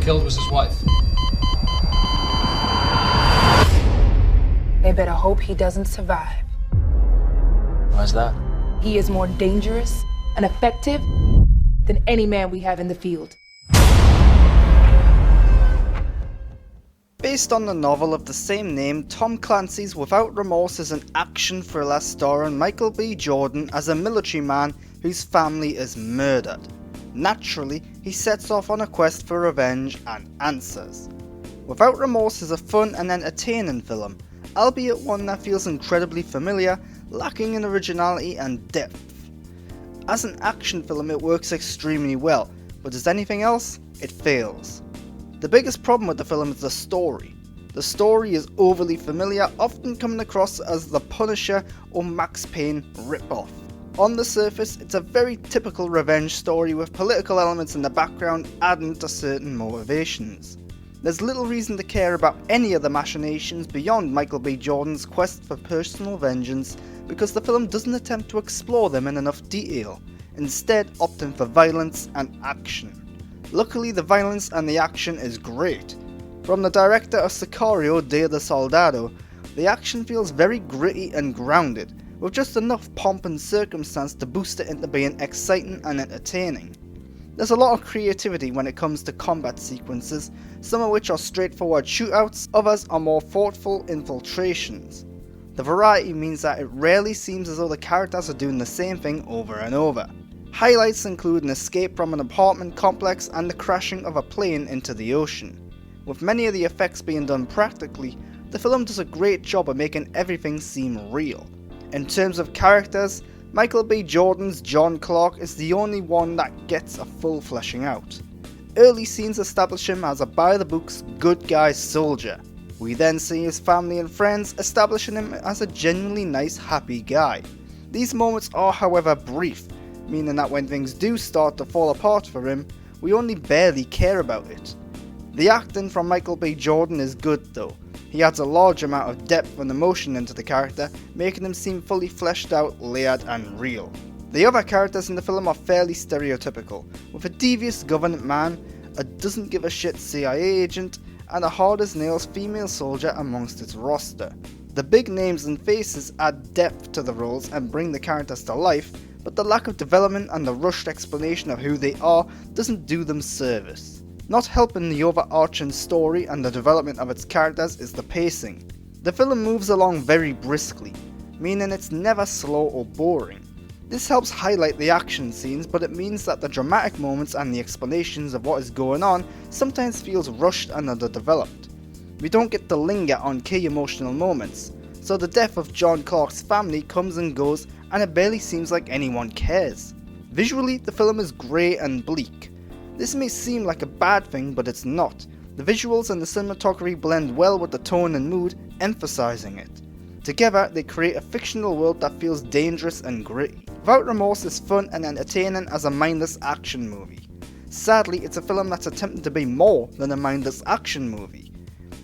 killed was his wife. They better hope he doesn't survive. Why's that? He is more dangerous and effective than any man we have in the field. Based on the novel of the same name, Tom Clancy's Without Remorse is an action thriller starring Michael B. Jordan as a military man whose family is murdered. Naturally, he sets off on a quest for revenge and answers. Without Remorse is a fun and entertaining film, albeit one that feels incredibly familiar, lacking in originality and depth. As an action film, it works extremely well, but as anything else, it fails. The biggest problem with the film is the story. The story is overly familiar, often coming across as the Punisher or Max Payne ripoff. On the surface, it's a very typical revenge story with political elements in the background adding to certain motivations. There's little reason to care about any of the machinations beyond Michael B. Jordan's quest for personal vengeance because the film doesn't attempt to explore them in enough detail, instead opting for violence and action. Luckily, the violence and the action is great. From the director of Sicario, Day the Soldado, the action feels very gritty and grounded, with just enough pomp and circumstance to boost it into being exciting and entertaining. There's a lot of creativity when it comes to combat sequences, some of which are straightforward shootouts, others are more thoughtful infiltrations. The variety means that it rarely seems as though the characters are doing the same thing over and over. Highlights include an escape from an apartment complex and the crashing of a plane into the ocean. With many of the effects being done practically, the film does a great job of making everything seem real. In terms of characters, Michael B. Jordan's John Clark is the only one that gets a full fleshing out. Early scenes establish him as a by-the-books good guy soldier. We then see his family and friends, establishing him as a genuinely nice, happy guy. These moments are, however, brief, meaning that when things do start to fall apart for him, we only barely care about it. The acting from Michael B. Jordan is good though. He adds a large amount of depth and emotion into the character, making him seem fully fleshed out, layered and real. The other characters in the film are fairly stereotypical, with a devious government man, a doesn't give a shit CIA agent, and a hard-as-nails female soldier amongst its roster. The big names and faces add depth to the roles and bring the characters to life, but the lack of development and the rushed explanation of who they are doesn't do them service. Not helping the overarching story and the development of its characters is the pacing. The film moves along very briskly, meaning it's never slow or boring. This helps highlight the action scenes, but it means that the dramatic moments and the explanations of what is going on sometimes feels rushed and underdeveloped. We don't get to linger on key emotional moments, so the death of John Clark's family comes and goes and it barely seems like anyone cares. Visually, the film is grey and bleak. This may seem like a bad thing, but it's not. The visuals and the cinematography blend well with the tone and mood, emphasizing it. Together, they create a fictional world that feels dangerous and gritty. Without Remorse is fun and entertaining as a mindless action movie. Sadly, it's a film that's attempting to be more than a mindless action movie.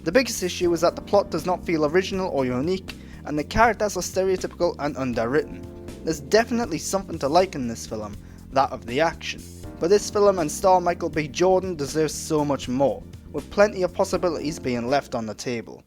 The biggest issue is that the plot does not feel original or unique, and the characters are stereotypical and underwritten. There's definitely something to like in this film, that of the action. But this film and star Michael B. Jordan deserves so much more, with plenty of possibilities being left on the table.